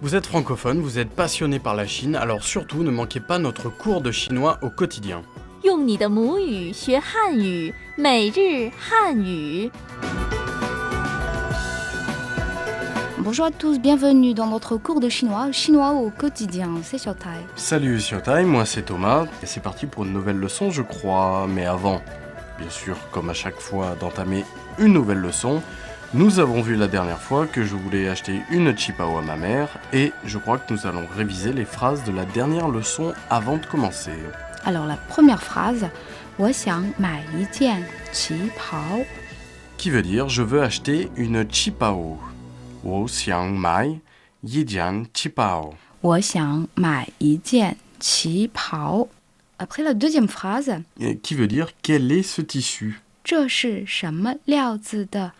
Vous êtes francophone, vous êtes passionné par la Chine, alors surtout ne manquez pas notre cours de chinois au quotidien. 用你的母语学汉语，每日汉语。 Bonjour à tous, bienvenue dans notre cours de chinois au quotidien, c'est Xiaotai. Salut Xiaotai, moi c'est Thomas, et c'est parti pour une nouvelle leçon je crois, mais avant, bien sûr, comme à chaque fois d'entamer une nouvelle leçon, nous avons vu la dernière fois que je voulais acheter une chipao à ma mère, et je crois que nous allons réviser les phrases de la dernière leçon avant de commencer. Alors la première phrase, 我想买一件旗袍 Qui veut dire je veux acheter une chipao. 我想买一件chipao. 我想买一件旗袍 Après la deuxième phrase, Qui veut dire quel est ce tissu. 这是什么料子的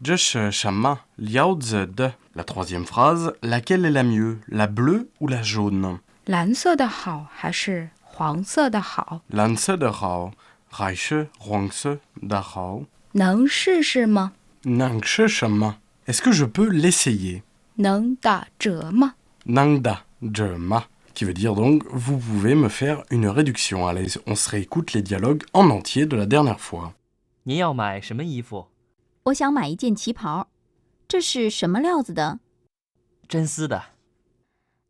Je是什么料子的. La troisième phrase, laquelle est la mieux, la bleue ou la jaune? 蓝色的好还是黄色的好 蓝色的好还是黄色的好？能试试吗 能是什么? Est-ce que je peux l'essayer? 能打折吗 能打折吗? Qui veut dire donc, vous pouvez me faire une réduction. Allez, on se réécoute les dialogues en entier de la dernière fois. 您要买什么衣服？我想买一件旗袍，这是什么料子的？真丝的，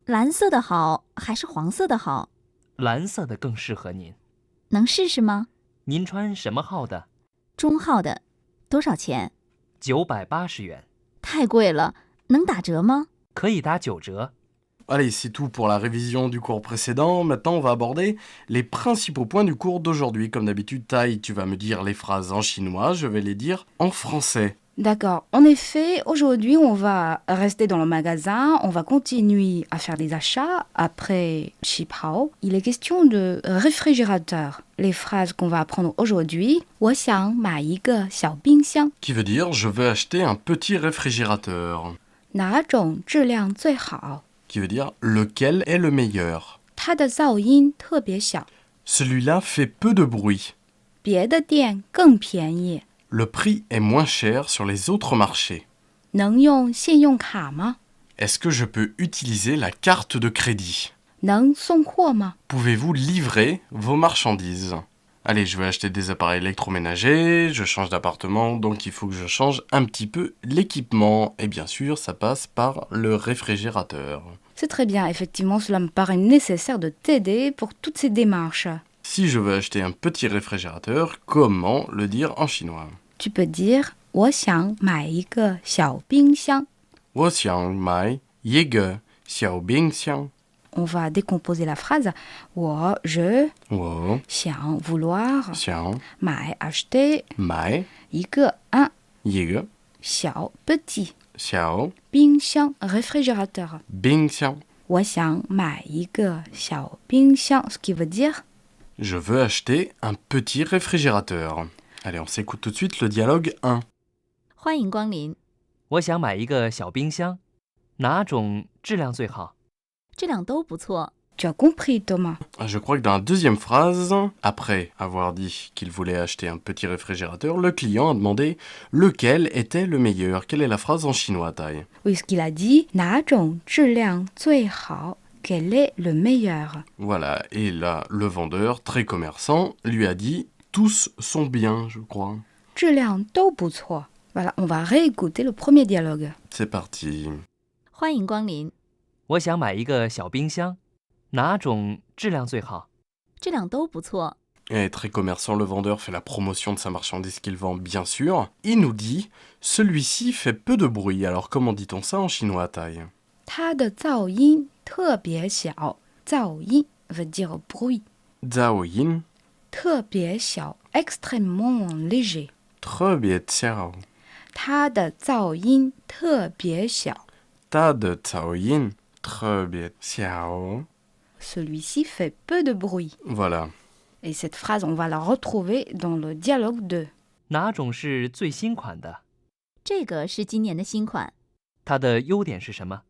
蓝色的好还是黄色的好？蓝色的更适合您。能试试吗？您穿什么号的中号的，多少钱？ ？980元，太贵了，能打折吗？可以打9折。 Allez, c'est tout pour la révision du cours précédent. Maintenant, on va aborder les principaux points du cours d'aujourd'hui. Comme d'habitude, Tai, tu vas me dire les phrases en chinois, je vais les dire en français. D'accord. En effet, aujourd'hui, on va rester dans le magasin, on va continuer à faire des achats. Après Qipao, il est question de réfrigérateur. Les phrases qu'on va apprendre aujourd'hui, 我想买一个小冰箱 Qui veut dire je veux acheter un petit réfrigérateur. 哪种质量最好 Qui veut dire lequel est le meilleur. 它的噪音特别小 Celui-là fait peu de bruit. 别的店更便宜 Le prix est moins cher sur les autres marchés. 能用信用卡吗 Est-ce que je peux utiliser la carte de crédit? 能送货吗 Pouvez-vous livrer vos marchandises? Allez, je vais acheter des appareils électroménagers, je change d'appartement, donc il faut que je change un petit peu l'équipement. Et bien sûr, ça passe par le réfrigérateur. C'est très bien, effectivement, cela me paraît nécessaire de t'aider pour toutes ces démarches. Si je veux acheter un petit réfrigérateur, comment le dire en chinois? Tu peux dire 我想买一个小冰箱 我想买一个小冰箱. On va décomposer la phrase je 我想 vouloir 想 买 acheter 买一个 un 一个小 petit 小冰箱 réfrigérateur 冰箱. 我想买一个小冰箱 ce qui veut dire Je veux acheter un petit réfrigérateur. Allez, on s'écoute tout de suite le dialogue 1. 欢迎光临，我想买一个小冰箱，哪种质量最好？质量都不错。 Tu as compris Thomas Je crois que dans la deuxième phrase, après avoir dit qu'il voulait acheter un petit réfrigérateur, le client a demandé lequel était le meilleur. Quelle est la phrase en chinois, Tai? Oui, ce qu'il a dit 哪种质量最好 Quel est le meilleur Voilà, et là, le vendeur, très commerçant, lui a dit tous sont bien, je crois. 质量都不错 Voilà, on va réécouter le premier dialogue. C'est parti. 欢迎光临，我想买一个小冰箱，哪种质量最好？质量都不错。 Et très commerçant, le vendeur fait la promotion de sa marchandise qu'il vend, bien sûr. Il nous dit celui-ci fait peu de bruit. Alors, comment dit-on ça en chinois, Tai? 它的噪音特别小噪音 veut dire bruit Zhao yin, 特别小 extrêmement léger très bien xiao. 它的噪音特别小 Ta de zhao yin, très bien xiao. Celui-ci fait peu de bruit. Voilà. Et cette phrase, on va la retrouver dans le dialogue 2. 哪种是最新款的？这个是今年的新款，它的优点是什么？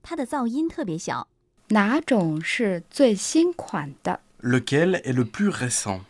它的噪音特别小。哪种是最新款的？ Lequel est le plus récent?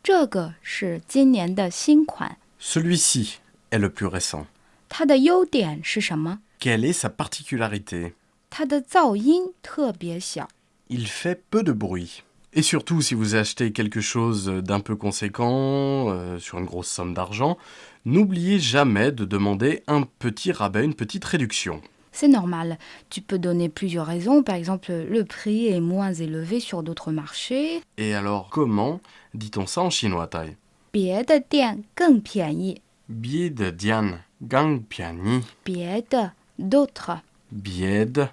这个是今年的新款。 Celui-ci est le plus récent. 它的优点是什么？ Quelle est sa particularité? 它的噪音特别小。 Il fait peu de bruit. Et surtout, si vous achetez quelque chose d'un peu conséquent, sur une grosse somme d'argent, n'oubliez jamais de demander un petit rabais, une petite réduction. C'est normal. Tu peux donner plusieurs raisons. Par exemple, le prix est moins élevé sur d'autres marchés. Et alors, comment dit-on ça en chinois, Tai? 别的店更便宜。 Billet de Dian, gang piani. 别的 d'autres. Billet de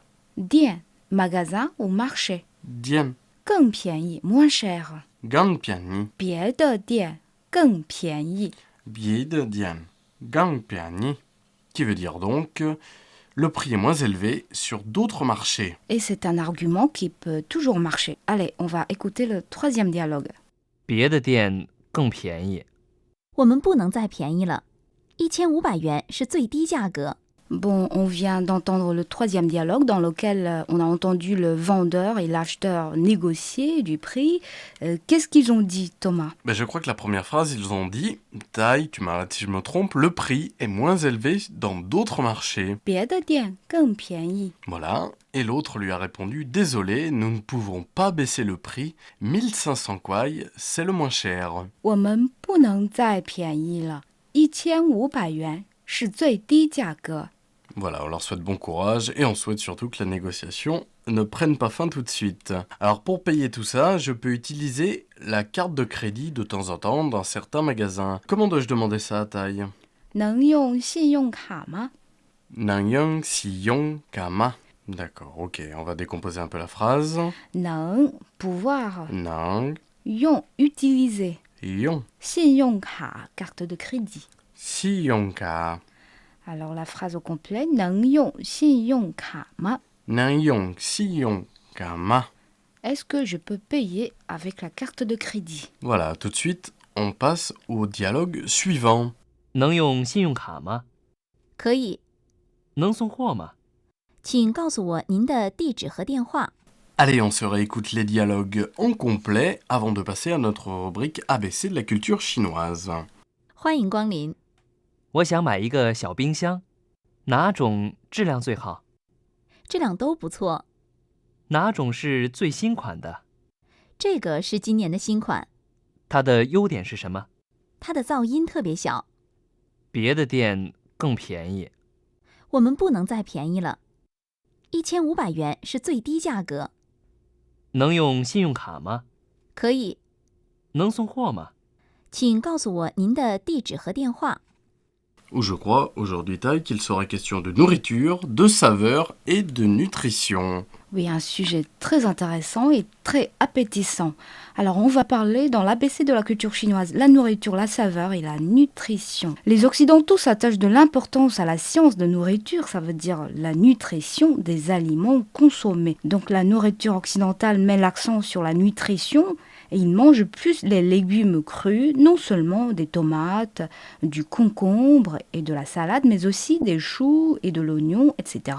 店 magasin ou marché. Dian, 更便宜 moins cher. gang piani. 别的店更便宜。 Billet de Dian, gang piani. Qui veut dire donc le prix est moins élevé sur d'autres marchés. Et c'est un argument qui peut toujours marcher. Allez, on va écouter le troisième dialogue. 别的店更便宜。我们不能再便宜了，1500元是最低价格。 Bon, on vient d'entendre le troisième dialogue dans lequel on a entendu le vendeur et l'acheteur négocier du prix. Qu'est-ce qu'ils ont dit, Thomas? Ben, je crois que la première phrase, ils ont dit « Tai, tu m'arrêtes si je me trompe, le prix est moins élevé dans d'autres marchés. 别的店更便宜。 » Voilà. Et l'autre lui a répondu « Désolé, nous ne pouvons pas baisser le prix. 1500 kwai, c'est le moins cher. » 我们不能再便宜了，1500元是最低价格。 Voilà, on leur souhaite bon courage et on souhaite surtout que la négociation ne prenne pas fin tout de suite. Alors pour payer tout ça, je peux utiliser la carte de crédit de temps en temps dans certains magasins. Comment dois-je demander ça à Tai? 能用信用卡吗？ Nangyang Siyong Kama. D'accord, ok, on va décomposer un peu la phrase. 能 pouvoir Nang 用 utiliser Yong 信用卡 carte de crédit. Siyong Ka. Alors la phrase au complet 能用信用卡吗？ Nangyong Siyong Kama. Est-ce que je peux payer avec la carte de crédit? Voilà, tout de suite, on passe au dialogue suivant. 能用信用卡吗？可以，能送货吗？请告诉我您的地址和电话。 Allez, on se réécoute les dialogues en complet avant de passer à notre rubrique ABC de la culture chinoise. 欢迎光临，我想买一个小冰箱，哪种质量最好？质量都不错。哪种是最新款的？这个是今年的新款，它的优点是什么？它的噪音特别小。别的店更便宜。我们不能再便宜了，1500元是最低价格。能用信用卡吗？可以，能送货吗？请告诉我您的地址和电话。 Où je crois aujourd'hui, Tai, qu'il sera question de nourriture, de saveur et de nutrition. Oui, un sujet très intéressant et très appétissant. Alors, on va parler dans l'ABC de la culture chinoise, la nourriture, la saveur et la nutrition. Les Occidentaux s'attachent de l'importance à la science de nourriture, ça veut dire la nutrition des aliments consommés. Donc, la nourriture occidentale met l'accent sur la nutrition et ils mangent plus les légumes crus, non seulement des tomates, du concombre et de la salade, mais aussi des choux et de l'oignon, etc.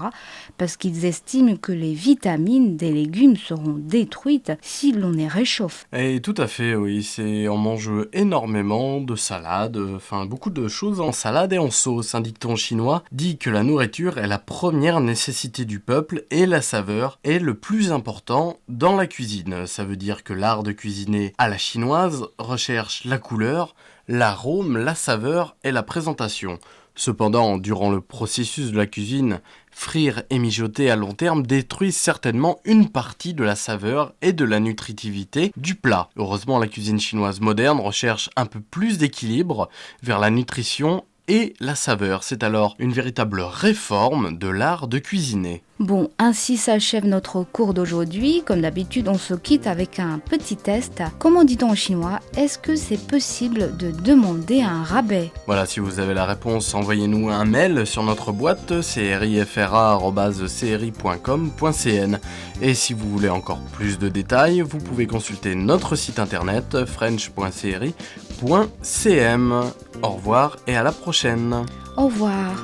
Parce qu'ils estiment que les vitamines des légumes seront détruites si l'on les réchauffe. Et tout à fait, oui, on mange énormément de salade, enfin beaucoup de choses en salade et en sauce. Un dicton chinois dit que la nourriture est la première nécessité du peuple et la saveur est le plus important dans la cuisine. Ça veut dire que l'art de cuisiner à la chinoise recherche la couleur, l'arôme, la saveur et la présentation. Cependant, durant le processus de la cuisine, frire et mijoter à long terme détruisent certainement une partie de la saveur et de la nutritivité du plat. Heureusement, la cuisine chinoise moderne recherche un peu plus d'équilibre vers la nutrition et la saveur. C'est alors une véritable réforme de l'art de cuisiner. Bon, ainsi s'achève notre cours d'aujourd'hui. Comme d'habitude, on se quitte avec un petit test. Comment dit-on en chinois? Est-ce que c'est possible de demander un rabais? Voilà, si vous avez la réponse, envoyez-nous un mail sur notre boîte crifra@cri.com.cn. Et si vous voulez encore plus de détails, vous pouvez consulter notre site internet french.cri.cm. Au revoir et à la prochaine. Au revoir.